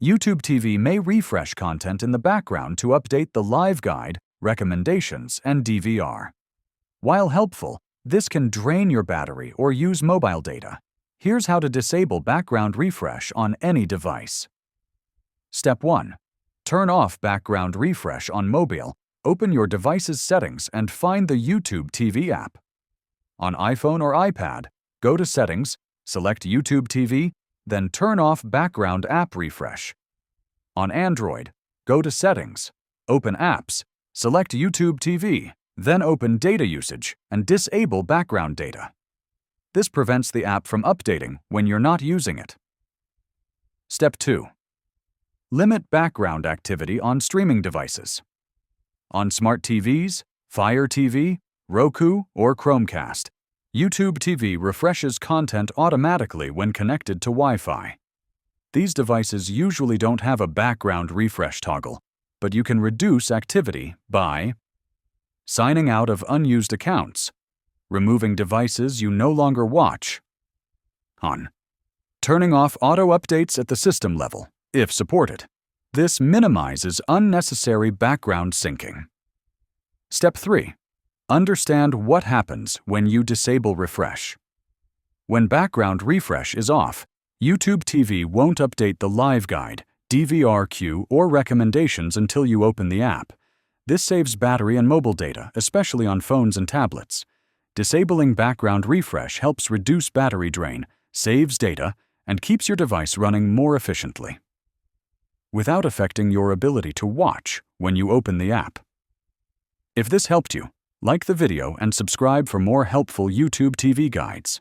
YouTube TV may refresh content in the background to update the live guide, recommendations, and DVR. While helpful, this can drain your battery or use mobile data. Here's how to disable background refresh on any device. Step 1. Turn off background refresh on mobile. Open your device's settings and find the YouTube TV app. On iPhone or iPad, go to Settings, select YouTube TV, then turn off background app refresh. On Android, go to Settings, open Apps, select YouTube TV, then open Data Usage and disable background data. This prevents the app from updating when you're not using it. Step 2. Limit background activity on streaming devices. On smart TVs, Fire TV, Roku, or Chromecast, YouTube TV refreshes content automatically when connected to Wi-Fi. These devices usually don't have a background refresh toggle, but you can reduce activity by signing out of unused accounts, removing devices you no longer watch, turning off auto updates at the system level, if supported. This minimizes unnecessary background syncing. Step 3. Understand what happens when you disable refresh. When background refresh is off, YouTube TV won't update the live guide, DVR queue, or recommendations until you open the app. This saves battery and mobile data, especially on phones and tablets. Disabling background refresh helps reduce battery drain, saves data, and keeps your device running more efficiently, without affecting your ability to watch when you open the app. If this helped you, like the video and subscribe for more helpful YouTube TV guides.